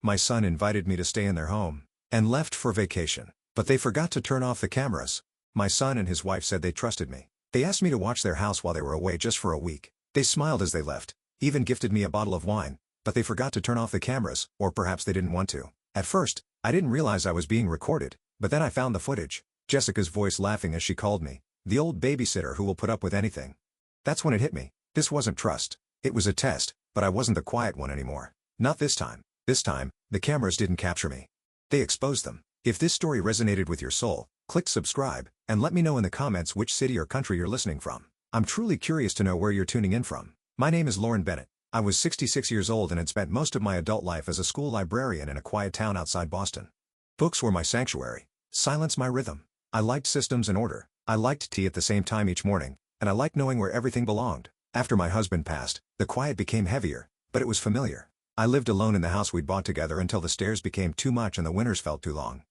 My son invited me to stay in their home, and left for vacation. But they forgot to turn off the cameras. My son and his wife said they trusted me. They asked me to watch their house while they were away just for a week. They smiled as they left, even gifted me a bottle of wine, but they forgot to turn off the cameras, or perhaps they didn't want to. At first, I didn't realize I was being recorded, but then I found the footage. Jessica's voice laughing as she called me, the old babysitter who will put up with anything. That's when it hit me. This wasn't trust. It was a test, but I wasn't the quiet one anymore. Not this time. This time, the cameras didn't capture me. They exposed them. If this story resonated with your soul, click subscribe, and let me know in the comments which city or country you're listening from. I'm truly curious to know where you're tuning in from. My name is Lauren Bennett. I was 66 years old and had spent most of my adult life as a school librarian in a quiet town outside Boston. Books were my sanctuary. Silence my rhythm. I liked systems and order. I liked tea at the same time each morning, and I liked knowing where everything belonged. After my husband passed, the quiet became heavier, but it was familiar. I lived alone in the house we'd bought together until the stairs became too much and the winters felt too long.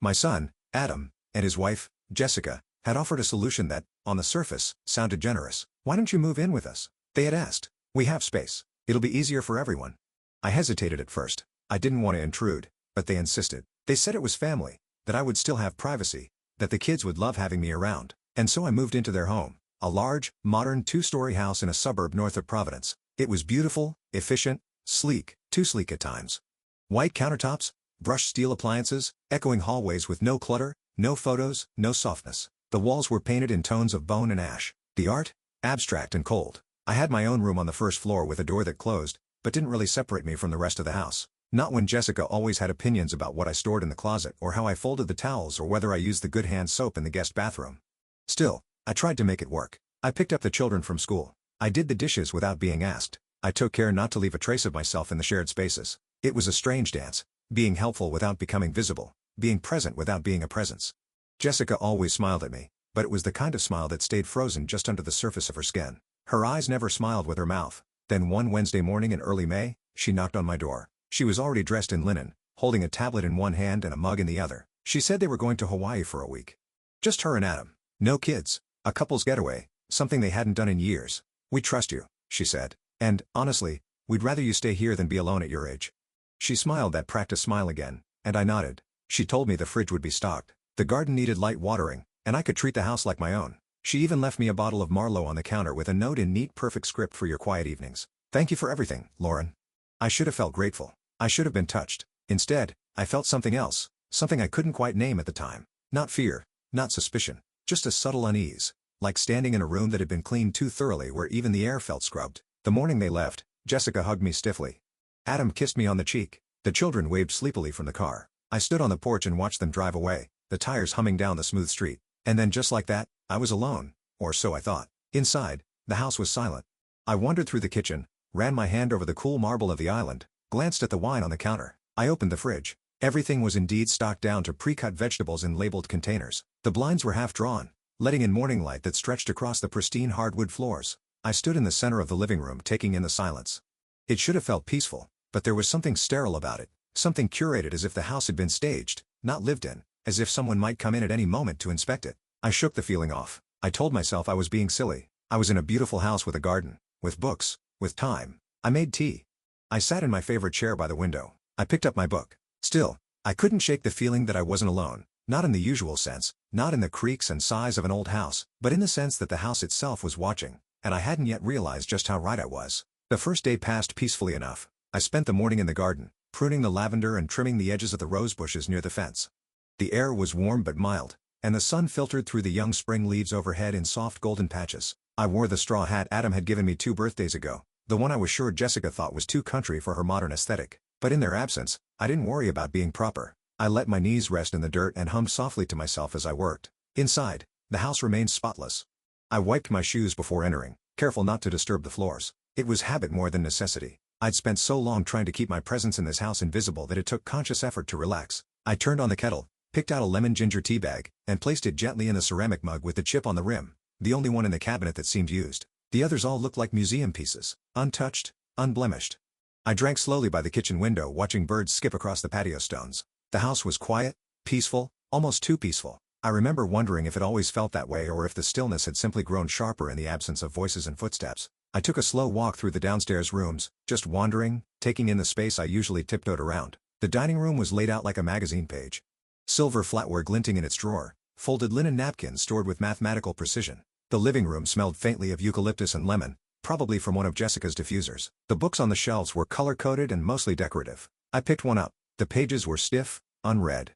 My son, Adam, and his wife, Jessica, had offered a solution that, on the surface, sounded generous. "Why don't you move in with us?" they had asked. "We have space. It'll be easier for everyone." I hesitated at first. I didn't want to intrude, but they insisted. They said it was family, that I would still have privacy, that the kids would love having me around. And so I moved into their home, a large, modern two-story house in a suburb north of Providence. It was beautiful, efficient, sleek, too sleek at times. White countertops, brushed steel appliances, echoing hallways with no clutter, no photos, no softness. The walls were painted in tones of bone and ash. The art? Abstract and cold. I had my own room on the first floor with a door that closed, but didn't really separate me from the rest of the house. Not when Jessica always had opinions about what I stored in the closet or how I folded the towels or whether I used the good hand soap in the guest bathroom. Still, I tried to make it work. I picked up the children from school. I did the dishes without being asked. I took care not to leave a trace of myself in the shared spaces. It was a strange dance. Being helpful without becoming visible. Being present without being a presence. Jessica always smiled at me, but it was the kind of smile that stayed frozen just under the surface of her skin. Her eyes never smiled with her mouth. Then one Wednesday morning in early May, she knocked on my door. She was already dressed in linen, holding a tablet in one hand and a mug in the other. She said they were going to Hawaii for a week. Just her and Adam. No kids. A couple's getaway, something they hadn't done in years. "We trust you," she said. "And, honestly, we'd rather you stay here than be alone at your age." She smiled that practice smile again, and I nodded. She told me the fridge would be stocked. The garden needed light watering, and I could treat the house like my own. She even left me a bottle of Marlowe on the counter with a note in neat perfect script for your quiet evenings. "Thank you for everything, Lauren." I should have felt grateful. I should have been touched. Instead, I felt something else, something I couldn't quite name at the time. Not fear, not suspicion, just a subtle unease, like standing in a room that had been cleaned too thoroughly where even the air felt scrubbed. The morning they left, Jessica hugged me stiffly. Adam kissed me on the cheek. The children waved sleepily from the car. I stood on the porch and watched them drive away, the tires humming down the smooth street. And then just like that, I was alone, or so I thought. Inside, the house was silent. I wandered through the kitchen, ran my hand over the cool marble of the island, glanced at the wine on the counter. I opened the fridge. Everything was indeed stocked down to pre-cut vegetables in labeled containers. The blinds were half drawn, letting in morning light that stretched across the pristine hardwood floors. I stood in the center of the living room taking in the silence. It should have felt peaceful, but there was something sterile about it, something curated as if the house had been staged, not lived in, as if someone might come in at any moment to inspect it. I shook the feeling off. I told myself I was being silly. I was in a beautiful house with a garden, with books, with time. I made tea. I sat in my favorite chair by the window. I picked up my book. Still, I couldn't shake the feeling that I wasn't alone, not in the usual sense, not in the creaks and sighs of an old house, but in the sense that the house itself was watching, and I hadn't yet realized just how right I was. The first day passed peacefully enough. I spent the morning in the garden, pruning the lavender and trimming the edges of the rose bushes near the fence. The air was warm but mild, and the sun filtered through the young spring leaves overhead in soft golden patches. I wore the straw hat Adam had given me 2 birthdays ago, the one I was sure Jessica thought was too country for her modern aesthetic. But in their absence, I didn't worry about being proper. I let my knees rest in the dirt and hummed softly to myself as I worked. Inside, the house remained spotless. I wiped my shoes before entering, careful not to disturb the floors. It was habit more than necessity. I'd spent so long trying to keep my presence in this house invisible that it took conscious effort to relax. I turned on the kettle, picked out a lemon ginger tea bag, and placed it gently in the ceramic mug with the chip on the rim, the only one in the cabinet that seemed used. The others all looked like museum pieces, untouched, unblemished. I drank slowly by the kitchen window, watching birds skip across the patio stones. The house was quiet, peaceful, almost too peaceful. I remember wondering if it always felt that way or if the stillness had simply grown sharper in the absence of voices and footsteps. I took a slow walk through the downstairs rooms, just wandering, taking in the space I usually tiptoed around. The dining room was laid out like a magazine page. Silver flatware glinting in its drawer, folded linen napkins stored with mathematical precision. The living room smelled faintly of eucalyptus and lemon, probably from one of Jessica's diffusers. The books on the shelves were color-coded and mostly decorative. I picked one up. The pages were stiff, unread.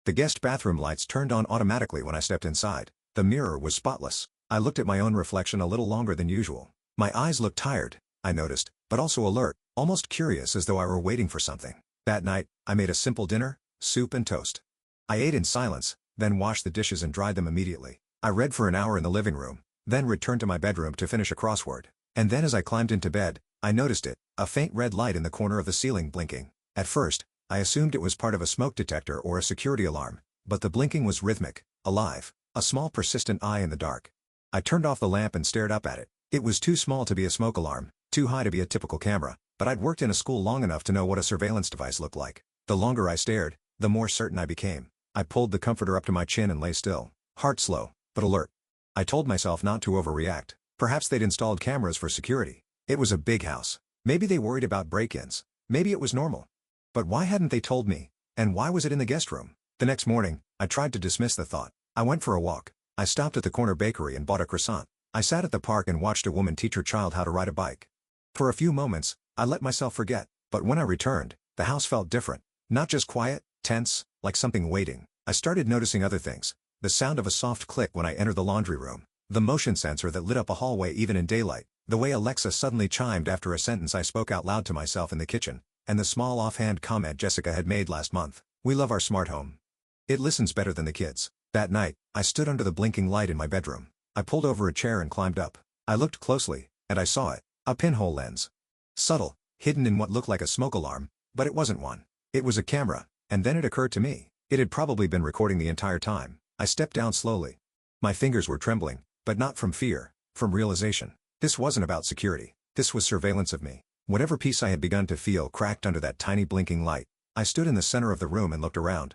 The guest bathroom lights turned on automatically when I stepped inside. The mirror was spotless. I looked at my own reflection a little longer than usual. My eyes looked tired, I noticed, but also alert, almost curious as though I were waiting for something. That night, I made a simple dinner, soup and toast. I ate in silence, then washed the dishes and dried them immediately. I read for an hour in the living room, then returned to my bedroom to finish a crossword. And then as I climbed into bed, I noticed it, a faint red light in the corner of the ceiling blinking. At first, I assumed it was part of a smoke detector or a security alarm, but the blinking was rhythmic, alive, a small persistent eye in the dark. I turned off the lamp and stared up at it. It was too small to be a smoke alarm, too high to be a typical camera, but I'd worked in a school long enough to know what a surveillance device looked like. The longer I stared, the more certain I became. I pulled the comforter up to my chin and lay still, heart slow, but alert. I told myself not to overreact. Perhaps they'd installed cameras for security. It was a big house. Maybe they worried about break-ins. Maybe it was normal. But why hadn't they told me? And why was it in the guest room? The next morning, I tried to dismiss the thought. I went for a walk. I stopped at the corner bakery and bought a croissant. I sat at the park and watched a woman teach her child how to ride a bike. For a few moments, I let myself forget, but when I returned, the house felt different. Not just quiet, tense, like something waiting. I started noticing other things. The sound of a soft click when I entered the laundry room. The motion sensor that lit up a hallway even in daylight. The way Alexa suddenly chimed after a sentence I spoke out loud to myself in the kitchen. And the small offhand comment Jessica had made last month. We love our smart home. It listens better than the kids. That night, I stood under the blinking light in my bedroom. I pulled over a chair and climbed up. I looked closely, and I saw it. A pinhole lens. Subtle, hidden in what looked like a smoke alarm, but it wasn't one. It was a camera, and then it occurred to me. It had probably been recording the entire time. I stepped down slowly. My fingers were trembling, but not from fear, from realization. This wasn't about security. This was surveillance of me. Whatever peace I had begun to feel cracked under that tiny blinking light. I stood in the center of the room and looked around.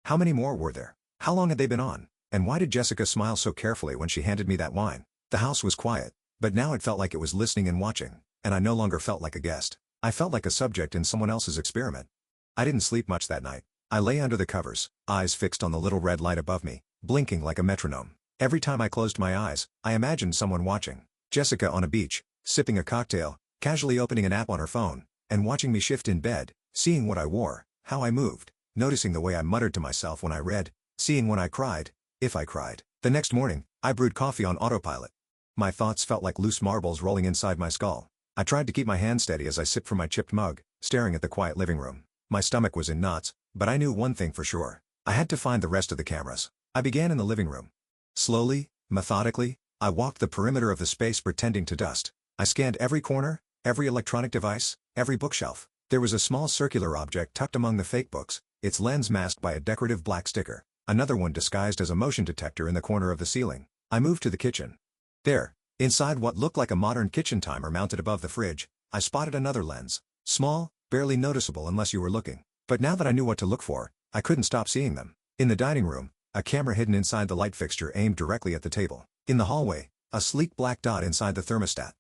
How many more were there? How long had they been on? And why did Jessica smile so carefully when she handed me that wine? The house was quiet, but now it felt like it was listening and watching, and I no longer felt like a guest. I felt like a subject in someone else's experiment. I didn't sleep much that night. I lay under the covers, eyes fixed on the little red light above me, blinking like a metronome. Every time I closed my eyes, I imagined someone watching. Jessica on a beach, sipping a cocktail, casually opening an app on her phone, and watching me shift in bed, seeing what I wore, how I moved, noticing the way I muttered to myself when I read, seeing when I cried, if I cried. The next morning, I brewed coffee on autopilot. My thoughts felt like loose marbles rolling inside my skull. I tried to keep my hand steady as I sipped from my chipped mug, staring at the quiet living room. My stomach was in knots, but I knew one thing for sure. I had to find the rest of the cameras. I began in the living room. Slowly, methodically, I walked the perimeter of the space pretending to dust. I scanned every corner, every electronic device, every bookshelf. There was a small circular object tucked among the fake books, its lens masked by a decorative black sticker. Another one disguised as a motion detector in the corner of the ceiling. I moved to the kitchen. There, inside what looked like a modern kitchen timer mounted above the fridge, I spotted another lens. Small, barely noticeable unless you were looking. But now that I knew what to look for, I couldn't stop seeing them. In the dining room, a camera hidden inside the light fixture aimed directly at the table. In the hallway, a sleek black dot inside the thermostat.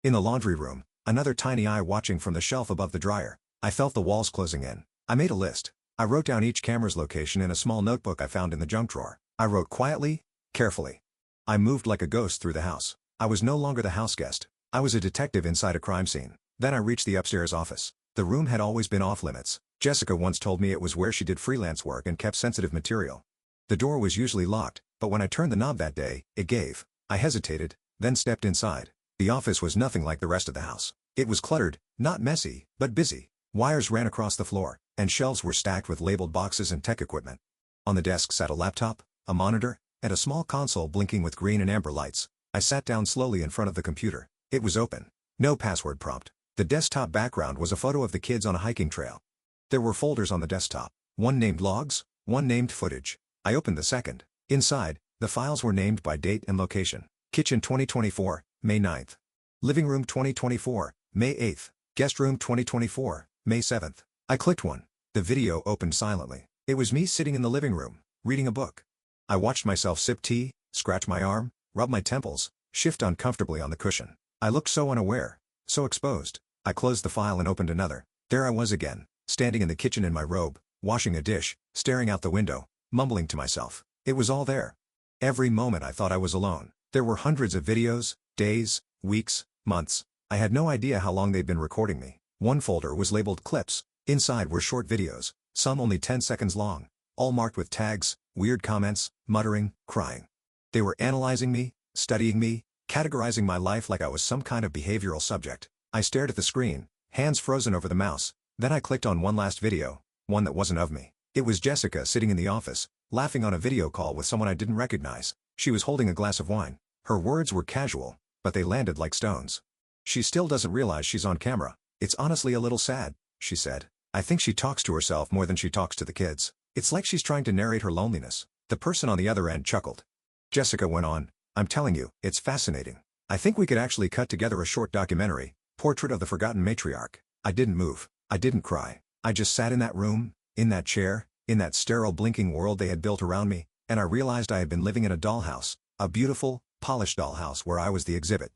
In the laundry room, another tiny eye watching from the shelf above the dryer. I felt the walls closing in. I made a list. I wrote down each camera's location in a small notebook I found in the junk drawer. I wrote quietly, carefully. I moved like a ghost through the house. I was no longer the house guest. I was a detective inside a crime scene. Then I reached the upstairs office. The room had always been off limits. Jessica once told me it was where she did freelance work and kept sensitive material. The door was usually locked, but when I turned the knob that day, it gave. I hesitated, then stepped inside. The office was nothing like the rest of the house. It was cluttered, not messy, but busy. Wires ran across the floor, and shelves were stacked with labeled boxes and tech equipment. On the desk sat a laptop, a monitor, and a small console blinking with green and amber lights. I sat down slowly in front of the computer. It was open. No password prompt. The desktop background was a photo of the kids on a hiking trail. There were folders on the desktop. One named Logs, one named Footage. I opened the second. Inside, the files were named by date and location. Kitchen 2024, May 9th. Living Room 2024, May 8th. Guest Room 2024, May 7th. I clicked one. The video opened silently. It was me sitting in the living room, reading a book. I watched myself sip tea, scratch my arm, rub my temples, shift uncomfortably on the cushion. I looked so unaware, so exposed. I closed the file and opened another. There I was again, standing in the kitchen in my robe, washing a dish, staring out the window, mumbling to myself. It was all there. Every moment I thought I was alone. There were hundreds of videos, days, weeks, months. I had no idea how long they'd been recording me. One folder was labeled Clips. Inside were short videos, some only 10 seconds long, all marked with tags, weird comments, muttering, crying. They were analyzing me, studying me, categorizing my life like I was some kind of behavioral subject. I stared at the screen, hands frozen over the mouse. Then I clicked on one last video, one that wasn't of me. It was Jessica sitting in the office, laughing on a video call with someone I didn't recognize. She was holding a glass of wine. Her words were casual, but they landed like stones. She still doesn't realize she's on camera. It's honestly a little sad, she said. I think she talks to herself more than she talks to the kids. It's like she's trying to narrate her loneliness. The person on the other end chuckled. Jessica went on, I'm telling you, it's fascinating. I think we could actually cut together a short documentary, Portrait of the Forgotten Matriarch. I didn't move. I didn't cry. I just sat in that room, in that chair, in that sterile blinking world they had built around me, and I realized I had been living in a dollhouse, a beautiful, polished dollhouse where I was the exhibit.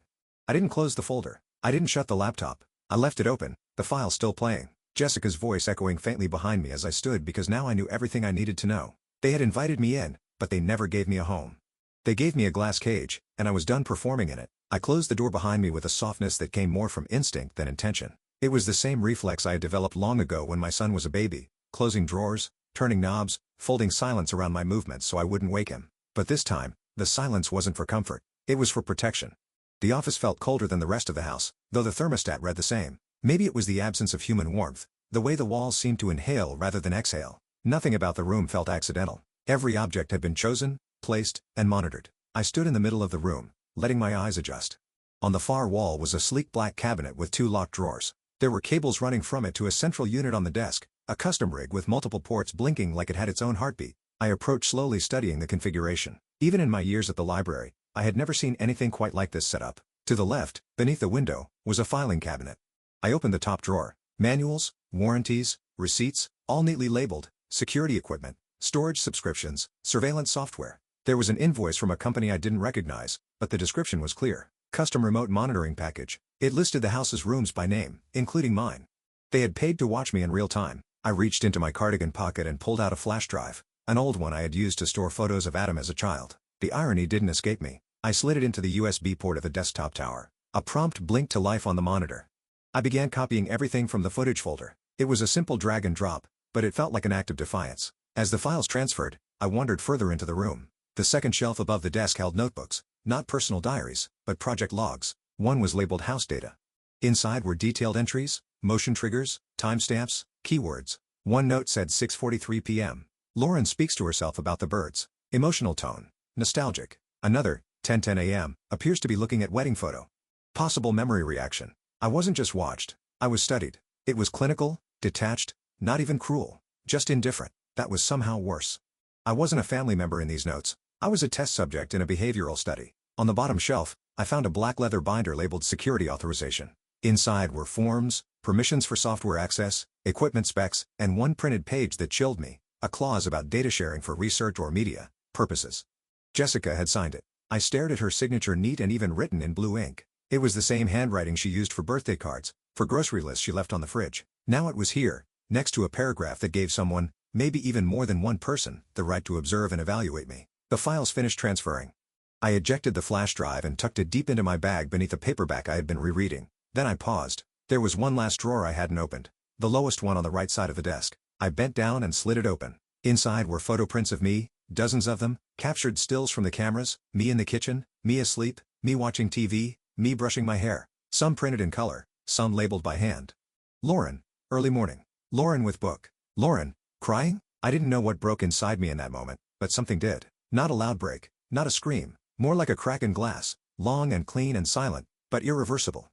I didn't close the folder. I didn't shut the laptop. I left it open, the file still playing. Jessica's voice echoing faintly behind me as I stood because now I knew everything I needed to know. They had invited me in, but they never gave me a home. They gave me a glass cage, and I was done performing in it. I closed the door behind me with a softness that came more from instinct than intention. It was the same reflex I had developed long ago when my son was a baby, closing drawers, turning knobs, folding silence around my movements so I wouldn't wake him. But this time, the silence wasn't for comfort. It was for protection. The office felt colder than the rest of the house, though the thermostat read the same. Maybe it was the absence of human warmth, the way the walls seemed to inhale rather than exhale. Nothing about the room felt accidental. Every object had been chosen, placed, and monitored. I stood in the middle of the room, letting my eyes adjust. On the far wall was a sleek black cabinet with 2 locked drawers. There were cables running from it to a central unit on the desk, a custom rig with multiple ports blinking like it had its own heartbeat. I approached slowly, studying the configuration. Even in my years at the library, I had never seen anything quite like this setup. To the left, beneath the window, was a filing cabinet. I opened the top drawer. Manuals, warranties, receipts, all neatly labeled, security equipment, storage subscriptions, surveillance software. There was an invoice from a company I didn't recognize, but the description was clear. Custom remote monitoring package. It listed the house's rooms by name, including mine. They had paid to watch me in real time. I reached into my cardigan pocket and pulled out a flash drive, an old one I had used to store photos of Adam as a child. The irony didn't escape me. I slid it into the USB port of the desktop tower. A prompt blinked to life on the monitor. I began copying everything from the footage folder. It was a simple drag and drop, but it felt like an act of defiance. As the files transferred, I wandered further into the room. The second shelf above the desk held notebooks, not personal diaries, but project logs. One was labeled House Data. Inside were detailed entries, motion triggers, timestamps, keywords. One note said 6:43 p.m. Lauren speaks to herself about the birds. Emotional tone. Nostalgic. Another, 10:10 a.m., appears to be looking at wedding photo. Possible memory reaction. I wasn't just watched. I was studied. It was clinical, detached, not even cruel, just indifferent. That was somehow worse. I wasn't a family member in these notes. I was a test subject in a behavioral study. On the bottom shelf, I found a black leather binder labeled Security Authorization. Inside were forms, permissions for software access, equipment specs, and one printed page that chilled me, a clause about data sharing for research or media purposes. Jessica had signed it. I stared at her signature, neat and even written in blue ink. It was the same handwriting she used for birthday cards, for grocery lists she left on the fridge. Now it was here, next to a paragraph that gave someone, maybe even more than one person, the right to observe and evaluate me. The files finished transferring. I ejected the flash drive and tucked it deep into my bag beneath a paperback I had been rereading. Then I paused. There was one last drawer I hadn't opened, the lowest one on the right side of the desk. I bent down and slid it open. Inside were photo prints of me, dozens of them, captured stills from the cameras, me in the kitchen, me asleep, me watching TV, me brushing my hair. Some printed in color, some labeled by hand. Lauren, early morning. Lauren with book. Lauren, crying? I didn't know what broke inside me in that moment, but something did. Not a loud break, not a scream, more like a crack in glass, long and clean and silent, but irreversible.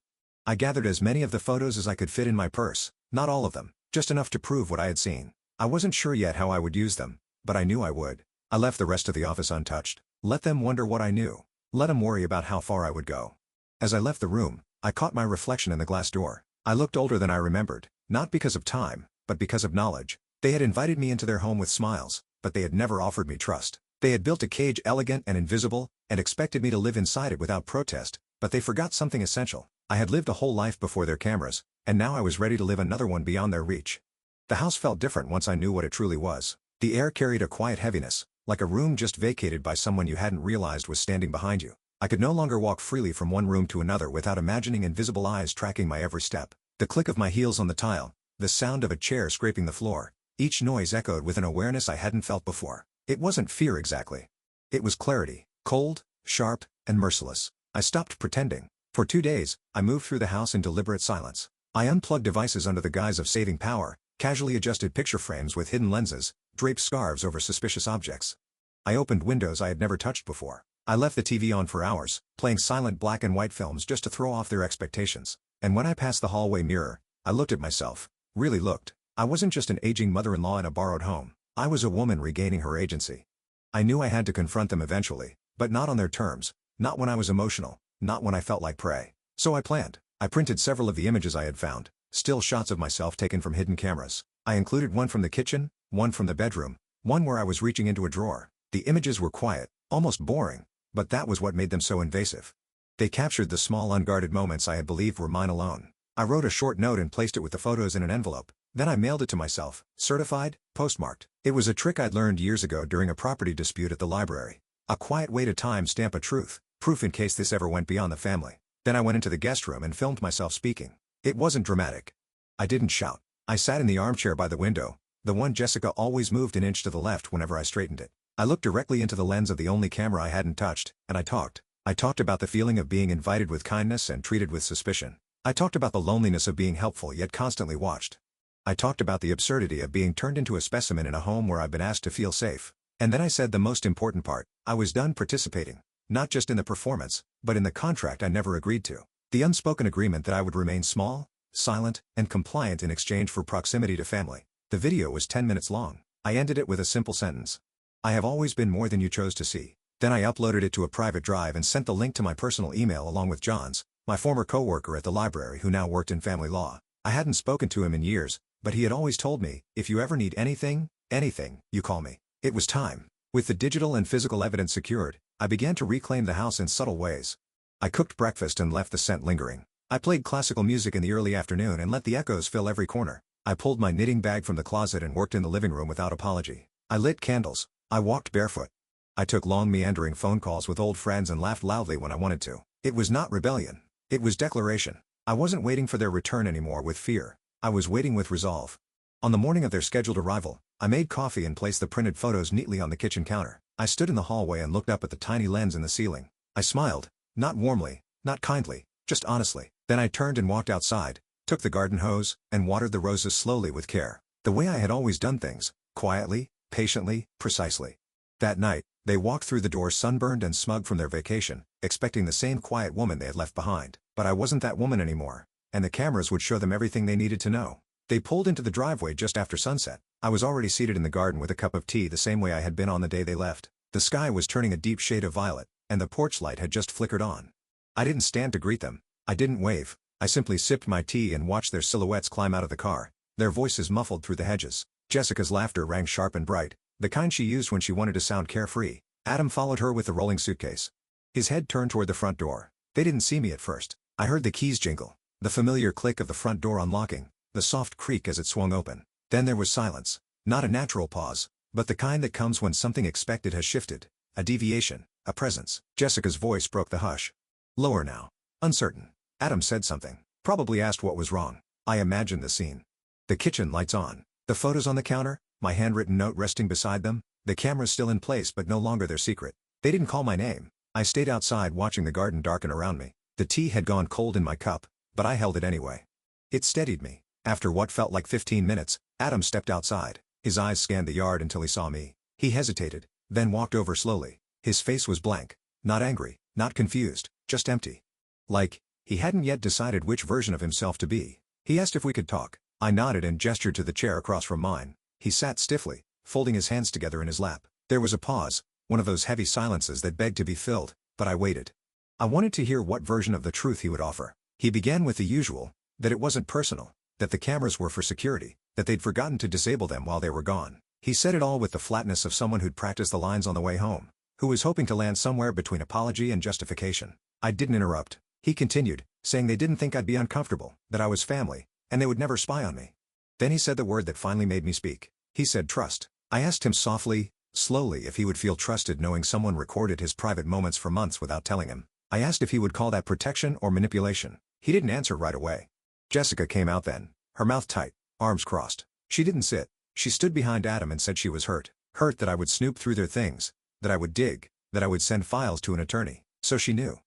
I gathered as many of the photos as I could fit in my purse, not all of them, just enough to prove what I had seen. I wasn't sure yet how I would use them, but I knew I would. I left the rest of the office untouched. Let them wonder what I knew. Let them worry about how far I would go. As I left the room, I caught my reflection in the glass door. I looked older than I remembered, not because of time, but because of knowledge. They had invited me into their home with smiles, but they had never offered me trust. They had built a cage elegant and invisible, and expected me to live inside it without protest, but they forgot something essential. I had lived a whole life before their cameras, and now I was ready to live another one beyond their reach. The house felt different once I knew what it truly was. The air carried a quiet heaviness, like a room just vacated by someone you hadn't realized was standing behind you. I could no longer walk freely from one room to another without imagining invisible eyes tracking my every step. The click of my heels on the tile, the sound of a chair scraping the floor, each noise echoed with an awareness I hadn't felt before. It wasn't fear exactly. It was clarity, cold, sharp, and merciless. I stopped pretending. For 2 days, I moved through the house in deliberate silence. I unplugged devices under the guise of saving power, casually adjusted picture frames with hidden lenses, draped scarves over suspicious objects. I opened windows I had never touched before. I left the TV on for hours, playing silent black and white films just to throw off their expectations. And when I passed the hallway mirror, I looked at myself. Really looked. I wasn't just an aging mother-in-law in a borrowed home. I was a woman regaining her agency. I knew I had to confront them eventually, but not on their terms, not when I was emotional, not when I felt like prey. So I planned. I printed several of the images I had found, still shots of myself taken from hidden cameras. I included one from the kitchen, one from the bedroom, one where I was reaching into a drawer. The images were quiet, almost boring, but that was what made them so invasive. They captured the small unguarded moments I had believed were mine alone. I wrote a short note and placed it with the photos in an envelope. Then I mailed it to myself, certified, postmarked. It was a trick I'd learned years ago during a property dispute at the library. A quiet way to time-stamp a truth, proof in case this ever went beyond the family. Then I went into the guest room and filmed myself speaking. It wasn't dramatic. I didn't shout. I sat in the armchair by the window, the one Jessica always moved an inch to the left whenever I straightened it. I looked directly into the lens of the only camera I hadn't touched, and I talked. I talked about the feeling of being invited with kindness and treated with suspicion. I talked about the loneliness of being helpful yet constantly watched. I talked about the absurdity of being turned into a specimen in a home where I've been asked to feel safe. And then I said the most important part. I was done participating. Not just in the performance, but in the contract I never agreed to. The unspoken agreement that I would remain small, silent, and compliant in exchange for proximity to family. The video was 10 minutes long. I ended it with a simple sentence. I have always been more than you chose to see. Then I uploaded it to a private drive and sent the link to my personal email along with John's, my former coworker at the library who now worked in family law. I hadn't spoken to him in years, but he had always told me, if you ever need anything, you call me. It was time. With the digital and physical evidence secured, I began to reclaim the house in subtle ways. I cooked breakfast and left the scent lingering. I played classical music in the early afternoon and let the echoes fill every corner. I pulled my knitting bag from the closet and worked in the living room without apology. I lit candles. I walked barefoot. I took long meandering phone calls with old friends and laughed loudly when I wanted to. It was not rebellion. It was declaration. I wasn't waiting for their return anymore with fear. I was waiting with resolve. On the morning of their scheduled arrival, I made coffee and placed the printed photos neatly on the kitchen counter. I stood in the hallway and looked up at the tiny lens in the ceiling. I smiled, not warmly, not kindly, just honestly. Then I turned and walked outside, took the garden hose, and watered the roses slowly with care. The way I had always done things, quietly, patiently, precisely. That night, they walked through the door sunburned and smug from their vacation, expecting the same quiet woman they had left behind. But I wasn't that woman anymore, and the cameras would show them everything they needed to know. They pulled into the driveway just after sunset. I was already seated in the garden with a cup of tea the same way I had been on the day they left. The sky was turning a deep shade of violet, and the porch light had just flickered on. I didn't stand to greet them. I didn't wave. I simply sipped my tea and watched their silhouettes climb out of the car, their voices muffled through the hedges. Jessica's laughter rang sharp and bright, the kind she used when she wanted to sound carefree. Adam followed her with the rolling suitcase. His head turned toward the front door. They didn't see me at first. I heard the keys jingle, the familiar click of the front door unlocking, the soft creak as it swung open. Then there was silence. Not a natural pause, but the kind that comes when something expected has shifted. A deviation, a presence. Jessica's voice broke the hush. Lower now. Uncertain. Adam said something. Probably asked what was wrong. I imagined the scene. The kitchen lights on. The photos on the counter, my handwritten note resting beside them, the cameras still in place but no longer their secret. They didn't call my name. I stayed outside watching the garden darken around me. The tea had gone cold in my cup, but I held it anyway. It steadied me. After what felt like 15 minutes, Adam stepped outside. His eyes scanned the yard until he saw me. He hesitated, then walked over slowly. His face was blank. Not angry, not confused, just empty. Like, he hadn't yet decided which version of himself to be. He asked if we could talk. I nodded and gestured to the chair across from mine. He sat stiffly, folding his hands together in his lap. There was a pause, one of those heavy silences that begged to be filled, but I waited. I wanted to hear what version of the truth he would offer. He began with the usual, that it wasn't personal, that the cameras were for security, that they'd forgotten to disable them while they were gone. He said it all with the flatness of someone who'd practiced the lines on the way home, who was hoping to land somewhere between apology and justification. I didn't interrupt. He continued, saying they didn't think I'd be uncomfortable, that I was family, and they would never spy on me. Then he said the word that finally made me speak. He said trust. I asked him softly, slowly if he would feel trusted knowing someone recorded his private moments for months without telling him. I asked if he would call that protection or manipulation. He didn't answer right away. Jessica came out then, her mouth tight, arms crossed. She didn't sit. She stood behind Adam and said she was hurt. Hurt that I would snoop through their things, that I would dig, that I would send files to an attorney. So she knew.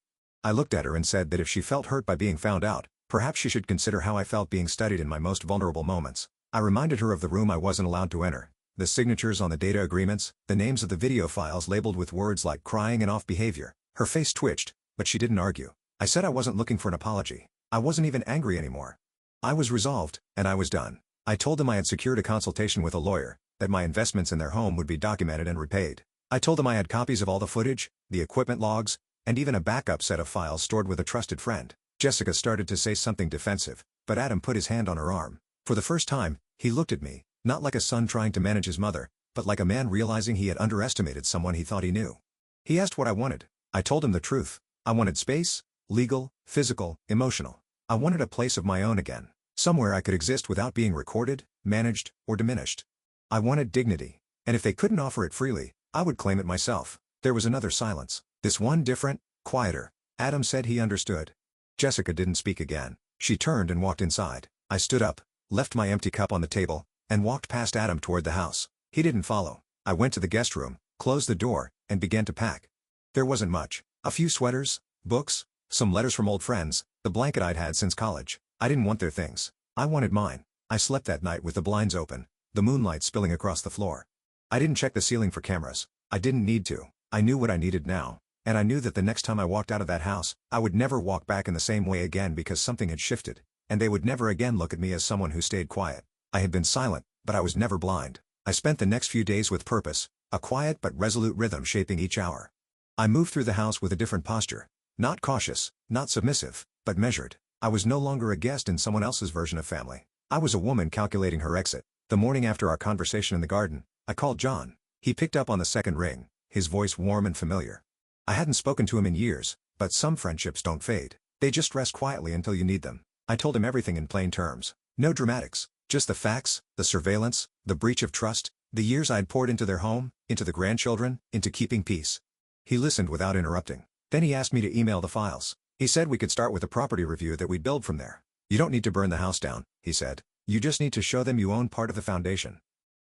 I looked at her and said that if she felt hurt by being found out, perhaps she should consider how I felt being studied in my most vulnerable moments. I reminded her of the room I wasn't allowed to enter, the signatures on the data agreements, the names of the video files labeled with words like crying and off behavior. Her face twitched, but she didn't argue. I said I wasn't looking for an apology. I wasn't even angry anymore. I was resolved, and I was done. I told them I had secured a consultation with a lawyer, that my investments in their home would be documented and repaid. I told them I had copies of all the footage, the equipment logs, and even a backup set of files stored with a trusted friend. Jessica started to say something defensive, but Adam put his hand on her arm. For the first time, he looked at me, not like a son trying to manage his mother, but like a man realizing he had underestimated someone he thought he knew. He asked what I wanted. I told him the truth. I wanted space, legal, physical, emotional. I wanted a place of my own again, somewhere I could exist without being recorded, managed, or diminished. I wanted dignity, and if they couldn't offer it freely, I would claim it myself. There was another silence. This one different, quieter. Adam said he understood. Jessica didn't speak again. She turned and walked inside. I stood up, left my empty cup on the table, and walked past Adam toward the house. He didn't follow. I went to the guest room, closed the door, and began to pack. There wasn't much. A few sweaters, books, some letters from old friends, the blanket I'd had since college. I didn't want their things. I wanted mine. I slept that night with the blinds open, the moonlight spilling across the floor. I didn't check the ceiling for cameras. I didn't need to. I knew what I needed now. And I knew that the next time I walked out of that house, I would never walk back in the same way again because something had shifted, and they would never again look at me as someone who stayed quiet. I had been silent, but I was never blind. I spent the next few days with purpose, a quiet but resolute rhythm shaping each hour. I moved through the house with a different posture. Not cautious, not submissive, but measured. I was no longer a guest in someone else's version of family. I was a woman calculating her exit. The morning after our conversation in the garden, I called John. He picked up on the second ring, his voice warm and familiar. I hadn't spoken to him in years, but some friendships don't fade. They just rest quietly until you need them. I told him everything in plain terms. No dramatics, just the facts, the surveillance, the breach of trust, the years I'd poured into their home, into the grandchildren, into keeping peace. He listened without interrupting. Then he asked me to email the files. He said we could start with a property review that we'd build from there. You don't need to burn the house down, he said. You just need to show them you own part of the foundation.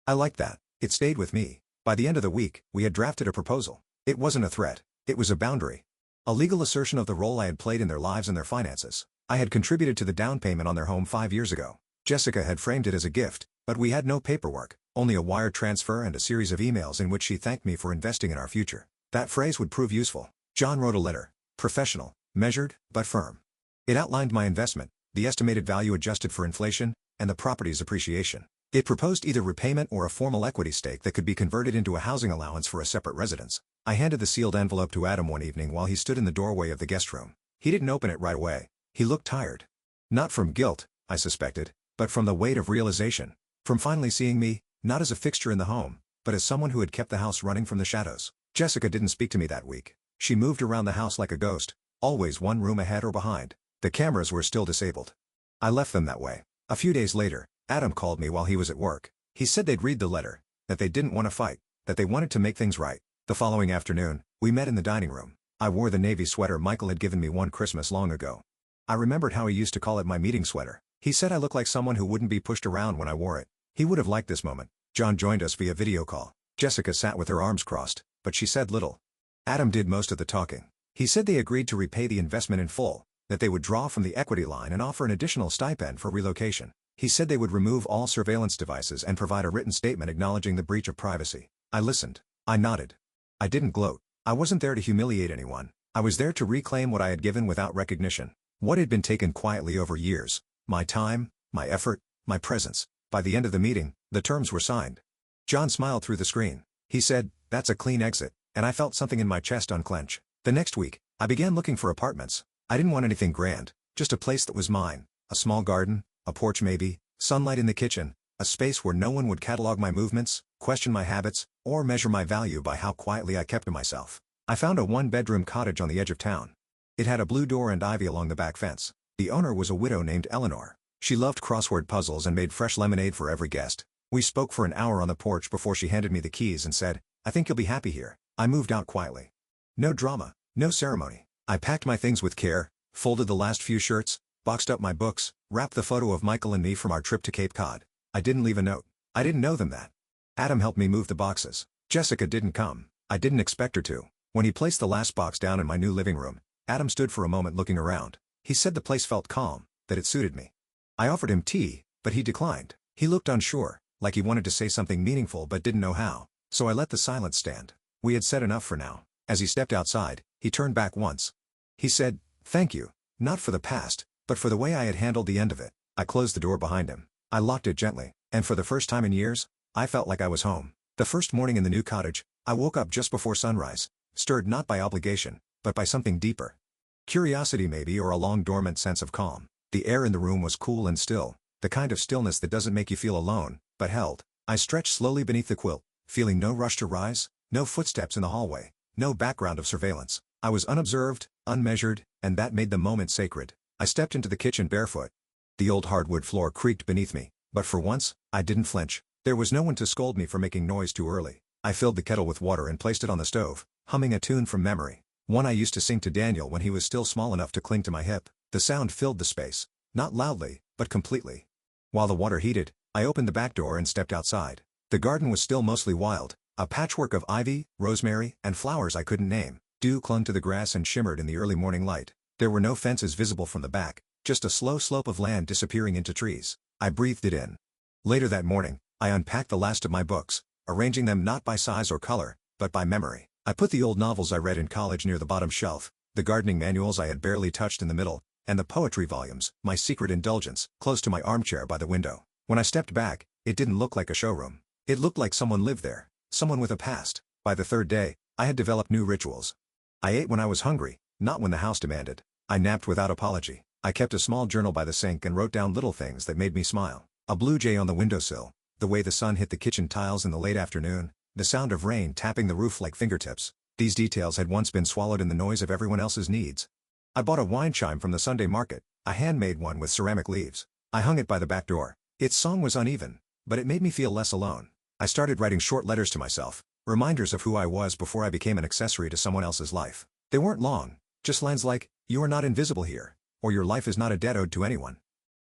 I liked that. It stayed with me. By the end of the week, we had drafted a proposal. It wasn't a threat. It was a boundary. A legal assertion of the role I had played in their lives and their finances. I had contributed to the down payment on their home 5 years ago. Jessica had framed it as a gift, but we had no paperwork, only a wire transfer and a series of emails in which she thanked me for investing in our future. That phrase would prove useful. John wrote a letter. Professional, measured, but firm. It outlined my investment, the estimated value adjusted for inflation, and the property's appreciation. It proposed either repayment or a formal equity stake that could be converted into a housing allowance for a separate residence. I handed the sealed envelope to Adam one evening while he stood in the doorway of the guest room. He didn't open it right away. He looked tired. Not from guilt, I suspected, but from the weight of realization. From finally seeing me, not as a fixture in the home, but as someone who had kept the house running from the shadows. Jessica didn't speak to me that week. She moved around the house like a ghost, always one room ahead or behind. The cameras were still disabled. I left them that way. A few days later, Adam called me while he was at work. He said they'd read the letter, that they didn't want to fight, that they wanted to make things right. The following afternoon, we met in the dining room. I wore the navy sweater Michael had given me one Christmas long ago. I remembered how he used to call it my meeting sweater. He said I looked like someone who wouldn't be pushed around when I wore it. He would have liked this moment. John joined us via video call. Jessica sat with her arms crossed, but she said little. Adam did most of the talking. He said they agreed to repay the investment in full, that they would draw from the equity line and offer an additional stipend for relocation. He said they would remove all surveillance devices and provide a written statement acknowledging the breach of privacy. I listened. I nodded. I didn't gloat. I wasn't there to humiliate anyone. I was there to reclaim what I had given without recognition. What had been taken quietly over years. My time, my effort, my presence. By the end of the meeting, the terms were signed. John smiled through the screen. He said, "That's a clean exit," and I felt something in my chest unclench. The next week, I began looking for apartments. I didn't want anything grand, just a place that was mine. A small garden, a porch maybe, sunlight in the kitchen, a space where no one would catalog my movements, question my habits, or measure my value by how quietly I kept to myself. I found a one-bedroom cottage on the edge of town. It had a blue door and ivy along the back fence. The owner was a widow named Eleanor. She loved crossword puzzles and made fresh lemonade for every guest. We spoke for an hour on the porch before she handed me the keys and said, "I think you'll be happy here." I moved out quietly. No drama, no ceremony. I packed my things with care, folded the last few shirts, boxed up my books, wrapped the photo of Michael and me from our trip to Cape Cod. I didn't leave a note. I didn't know them that. Adam helped me move the boxes. Jessica didn't come. I didn't expect her to. When he placed the last box down in my new living room, Adam stood for a moment looking around. He said the place felt calm, that it suited me. I offered him tea, but he declined. He looked unsure, like he wanted to say something meaningful but didn't know how. So I let the silence stand. We had said enough for now. As he stepped outside, he turned back once. He said, "Thank you, not for the past, but for the way I had handled the end of it." I closed the door behind him. I locked it gently, and for the first time in years, I felt like I was home. The first morning in the new cottage, I woke up just before sunrise, stirred not by obligation, but by something deeper. Curiosity maybe, or a long-dormant sense of calm. The air in the room was cool and still, the kind of stillness that doesn't make you feel alone, but held. I stretched slowly beneath the quilt, feeling no rush to rise, no footsteps in the hallway, no background of surveillance. I was unobserved, unmeasured, and that made the moment sacred. I stepped into the kitchen barefoot. The old hardwood floor creaked beneath me, but for once, I didn't flinch. There was no one to scold me for making noise too early. I filled the kettle with water and placed it on the stove, humming a tune from memory. One I used to sing to Daniel when he was still small enough to cling to my hip. The sound filled the space, not loudly, but completely. While the water heated, I opened the back door and stepped outside. The garden was still mostly wild, a patchwork of ivy, rosemary, and flowers I couldn't name. Dew clung to the grass and shimmered in the early morning light. There were no fences visible from the back, just a slow slope of land disappearing into trees. I breathed it in. Later that morning, I unpacked the last of my books, arranging them not by size or color, but by memory. I put the old novels I read in college near the bottom shelf, the gardening manuals I had barely touched in the middle, and the poetry volumes, my secret indulgence, close to my armchair by the window. When I stepped back, it didn't look like a showroom. It looked like someone lived there, someone with a past. By the third day, I had developed new rituals. I ate when I was hungry, not when the house demanded. I napped without apology. I kept a small journal by the sink and wrote down little things that made me smile. A blue jay on the windowsill, the way the sun hit the kitchen tiles in the late afternoon, the sound of rain tapping the roof like fingertips. These details had once been swallowed in the noise of everyone else's needs. I bought a wine chime from the Sunday market, a handmade one with ceramic leaves. I hung it by the back door. Its song was uneven, but it made me feel less alone. I started writing short letters to myself, reminders of who I was before I became an accessory to someone else's life. They weren't long, just lines like, "You are not invisible here," or "Your life is not a debt owed to anyone."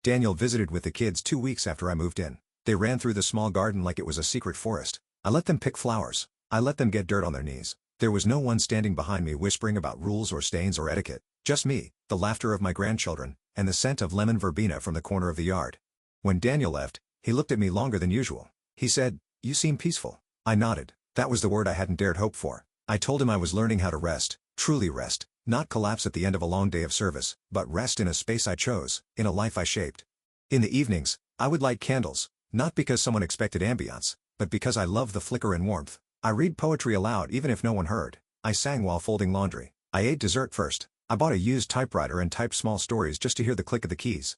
Daniel visited with the kids 2 weeks after I moved in. They ran through the small garden like it was a secret forest. I let them pick flowers. I let them get dirt on their knees. There was no one standing behind me whispering about rules or stains or etiquette. Just me, the laughter of my grandchildren, and the scent of lemon verbena from the corner of the yard. When Daniel left, he looked at me longer than usual. He said, "You seem peaceful." I nodded. That was the word I hadn't dared hope for. I told him I was learning how to rest, truly rest, not collapse at the end of a long day of service, but rest in a space I chose, in a life I shaped. In the evenings, I would light candles, not because someone expected ambiance, but because I loved the flicker and warmth. I read poetry aloud even if no one heard. I sang while folding laundry. I ate dessert first. I bought a used typewriter and typed small stories just to hear the click of the keys.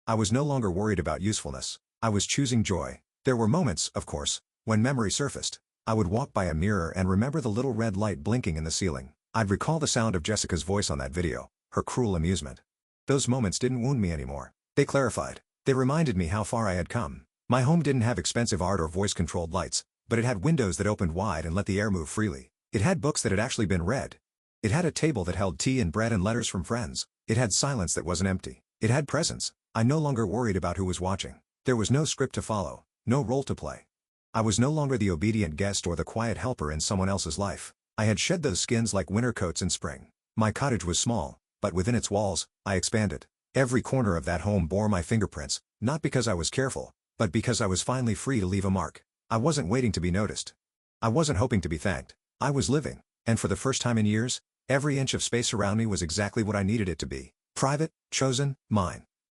I was no longer worried about usefulness. I was choosing joy. There were moments, of course, when memory surfaced. I would walk by a mirror and remember the little red light blinking in the ceiling. I'd recall the sound of Jessica's voice on that video, her cruel amusement. Those moments didn't wound me anymore. They clarified. They reminded me how far I had come. My home didn't have expensive art or voice-controlled lights, but it had windows that opened wide and let the air move freely. It had books that had actually been read. It had a table that held tea and bread and letters from friends. It had silence that wasn't empty. It had presence. I no longer worried about who was watching. There was no script to follow, no role to play. I was no longer the obedient guest or the quiet helper in someone else's life. I had shed those skins like winter coats in spring. My cottage was small, but within its walls, I expanded. Every corner of that home bore my fingerprints, not because I was careful, but because I was finally free to leave a mark. I wasn't waiting to be noticed. I wasn't hoping to be thanked. I was living, and for the first time in years, every inch of space around me was exactly what I needed it to be. Private, chosen, mine.